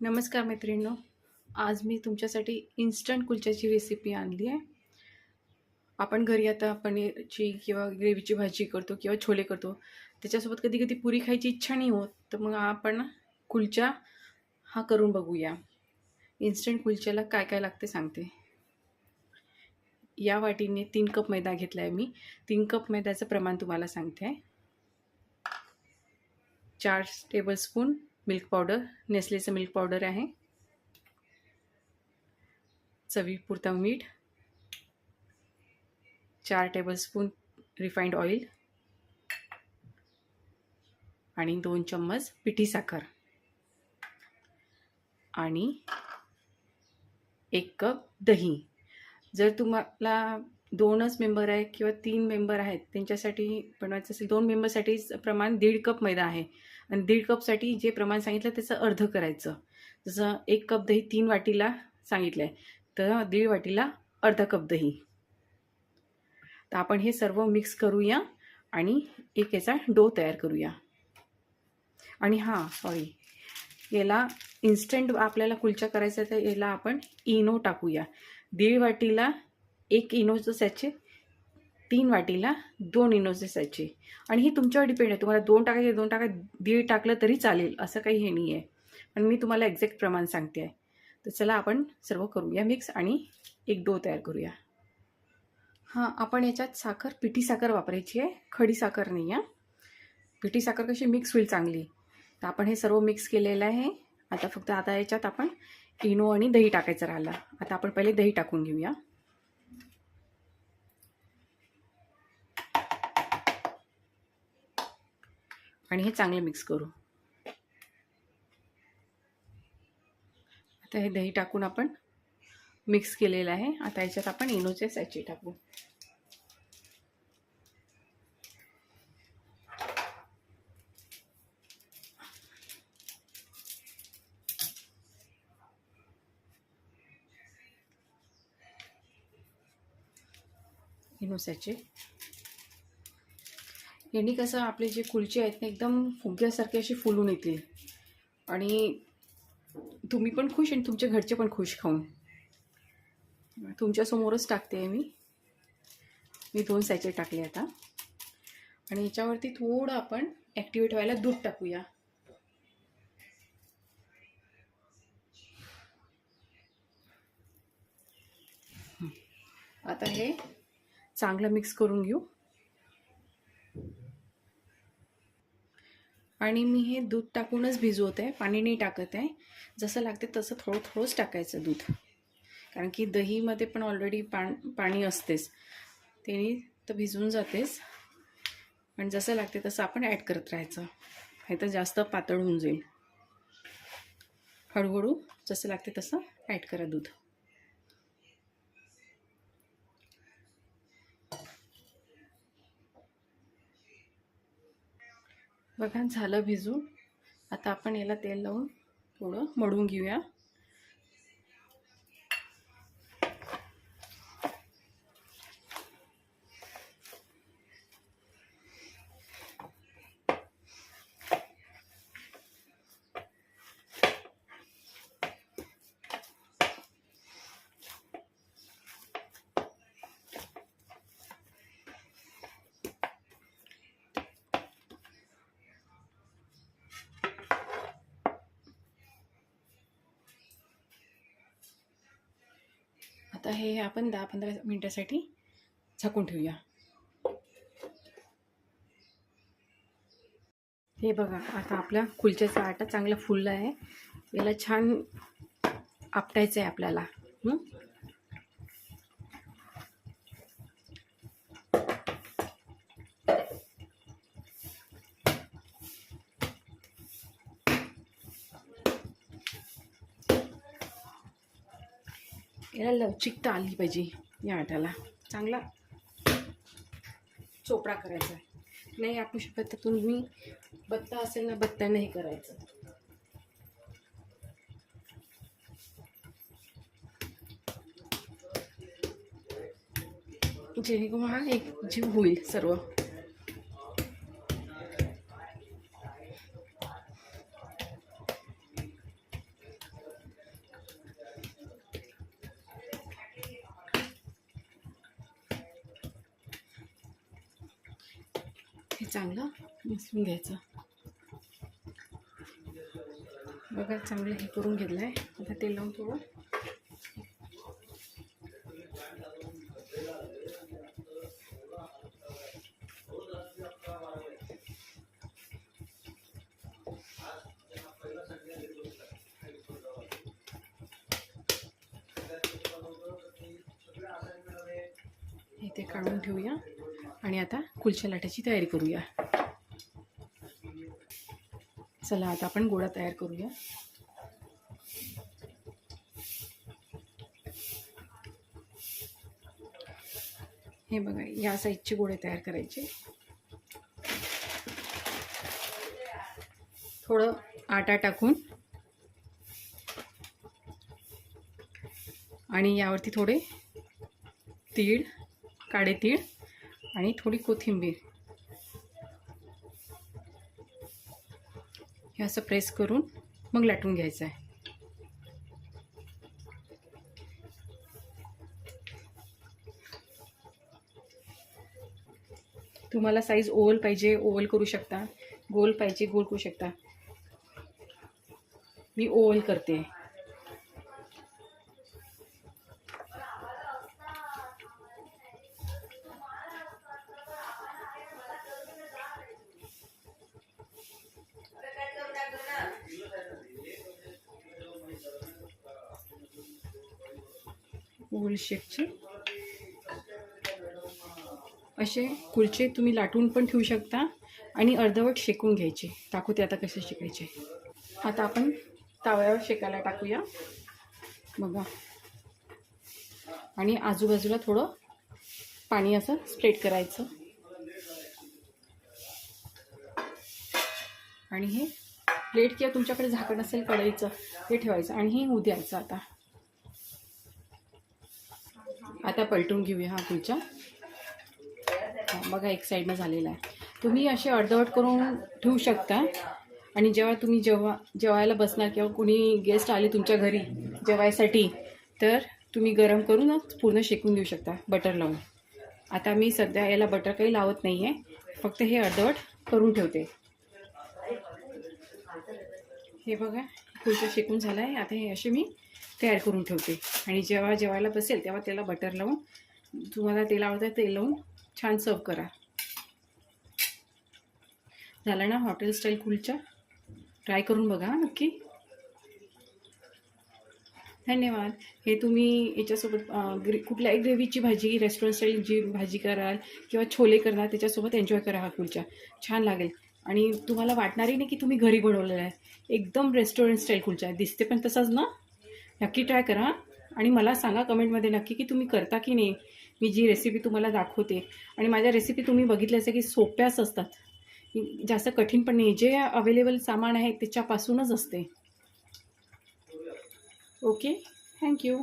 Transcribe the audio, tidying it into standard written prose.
नमस्कार मैत्रिणींनो. आज मी तुमच्यासाठी इन्स्टंट कुलच्याची रेसिपी आणली आहे. आपण घरी आता पनीरची किंवा ग्रेव्हीची भाजी करतो किंवा छोले करतो. त्याच्यासोबत कधी कधी पुरी खायची इच्छा नाही होत, तर मग आपण कुलचा हा करून बघूया. इन्स्टंट कुलच्याला काय काय लागते सांगते. या वाटीने 3 कप मैदा घेतला आहे मी. 3 कप मैद्याचं प्रमाण तुम्हाला सांगते. 4 टेबलस्पून मिल्क पावडर, नेस्लेचं मिल्क पावडर आहे. चवीपुरता मीठ, 4 टेबलस्पून रिफाइंड ऑइल आणि 2 चम्मच पिठी साखर आणि 1 कप दही. जर तुम्हाला 2च मेंबर आहे किंवा 3 मेंबर आहेत त्यांच्यासाठी बनवायचं असेल, 2 मेंबरसाठी प्रमाण 1.5 कप मैदा आहे आणि 1.5 कपसाठी जे प्रमाण सांगितलं त्याचं अर्ध करायचं. जसं 1 कप दही 3 वाटीला सांगितलं आहे, तर 1.5 वाटीला अर्धा कप दही. तर आपण हे सर्व मिक्स करूया आणि एक याचा डो तयार करूया. आणि याला इन्स्टंट आपल्याला कुलचा करायचा तर याला आपण इनो टाकूया. 1.5 वाटीला 1 इनोचं सॅचे, 3 वाटीला 2 इनोचे सॅचे. आणि हे तुमच्यावर डिपेंड आहे, तुम्हाला 2 टाकायचे 2 टाका, 1.5 टाकलं तरी चालेल, असं काही हे नाही आहे. पण मी तुम्हाला एक्झॅक्ट प्रमाण सांगते आहे. तर चला आपण सर्व करूया मिक्स आणि एक डो तयार करूया. आपण याच्यात साखर, पिठी साखर वापरायची आहे, खडी साखर नाही आहे. पिठी साखर कशी मिक्स होईल चांगली. तर आपण हे सर्व मिक्स केलेलं आहे. आता याच्यात आपण इनो आणि दही टाकायचं राहिलं. आता आपण पहिले दही टाकून घेऊया. आणि हे चांगले मिक्स करू. आता हे दही टाकून आपण मिक्स केलेलं आहे. आता याच्यात आपण इनोचे सॅचे टाकू. इनो सॅचे यांनी कसं आपले जे कुलचे आहेत ना एकदम फुग्यासारखे असे फुलून येतील आणि तुम्ही पण खुश आणि तुमच्या घरचे पण खुश खाऊन. तुमच्यासमोरच टाकते मी 2 सॅचे टाकले आता. आणि याच्यावरती थोडं आपण ॲक्टिवेट व्हायला दूध टाकूया. आता हे चांगलं मिक्स करून घेऊ. आणि मी हे दूध टाकूनच भिजवत आहे, पाणी नाही टाकत आहे. जसं लागते तसं थोडंच टाकायचं दूध, कारण की दहीमध्ये पण ऑलरेडी पाणी असतेच, त्याने तर भिजून जातेच. पण जसं लागते तसं आपण ॲड करत राहायचं, हे तर जास्त पातळ होऊन जाईल. हळूहळू जसं लागते तसं ॲड करा दूध. बघा झालं भिजून. आता आपण याला तेल लावून थोडं मळून घेऊया. आता हे आपण 10-15 मिनिटासाठी झाकून ठेवूया. हे बघा, आता आपला कुलच्याचा आटा चांगला फुलला आहे. याला छान आपटायचं आहे आपल्याला. याला लवचिकता आली पाहिजे. या आट्याला चांगला चोपडा करायचा आहे. नाही आपू शकत तर तुम्ही बत्ता असेल ना, बत्त्याने हे करायचं. जेणेकरून हा एक जीव होईल सर्व. चांगलं मिसळून घ्यायचं. बघा चांगलं हे करून घेतलं आहे. आता तेल लावून थोडं इथे काढून ठेवूया आणि आता कुलच्या लाटाची तयारी करूया. चला आता आपण गोळा तयार करूया. हे बघा या साईजचे गोळे तयार करायचे. थोडं आटा टाकून आणि यावरती थोडे तीळ, काळे तीळ आणि थोडी कोथिंबीर हे असं प्रेस करून मग लाटून घ्यायचं आहे. तुम्हाला साईज ओव्हल पाहिजे ओव्हल करू शकता, गोल पाहिजे गोल करू शकता. मी ओव्हल करते. ओव्हल शेपचे असे कुलचे तुम्ही लाटून पण ठेवू शकता आणि अर्धवट शेकून घ्यायचे. टाकू ते आता कसे शेकायचे. आता आपण तव्यावर शेकायला टाकूया. बघा आणि आजूबाजूला थोडं पाणी असं स्प्रेड करायचं आणि हे प्लेट किंवा तुमच्याकडे झाकण असेल कढईचं ते ठेवायचं आणि हे होऊ द्यायचं. आता पलटून घेऊया हा कुलचा. बघा एक साईडनं झालेला आहे. तुम्ही असे अर्धवट करून ठेवू शकता आणि जेव्हा तुम्ही जेवायला बसणार किंवा कोणी गेस्ट आले तुमच्या घरी जेवायसाठी तर तुम्ही गरम करूनच पूर्ण शेकून देऊ शकता बटर लावून. आता मी सध्या याला बटर काही लावत नाही आहे, फक्त हे अर्धवट करून ठेवते. हे बघा कुलचा शेकून झाला आहे. आता हे असे मी तयार करून ठेवते आणि जेव्हा जेवायला बसेल तेव्हा त्याला बटर लावून, तुम्हाला तेल आवडतं तेल लावून छान सर्व करा. झाला ना हॉटेल स्टाईल कुलचा. ट्राय करून बघा नक्की. धन्यवाद. हे तुम्ही याच्यासोबत कुठल्याही ग्रेव्हीची भाजी, रेस्टॉरंट स्टाईल जी भाजी कराल किंवा छोले करणार त्याच्यासोबत एन्जॉय करा. हा कुलचा छान लागेल आणि तुम्हाला वाटणारही नाही की तुम्ही घरी बनवलेला आहे. एकदम रेस्टॉरंट स्टाईल कुलचा आहे. दिसते पण तसाच ना. नक्की ट्राय करा आणि मला सांगा कमेंटमध्ये नक्की की तुम्ही करता की नाही. मी जी रेसिपी तुम्हाला दाखवते आणि माझ्या रेसिपी तुम्ही बघितल्याच आहे की सोप्याच असतात, जास्त कठीण पण नाही. जे अवेलेबल सामान आहे त्याच्यापासूनच असते. Okay, thank you.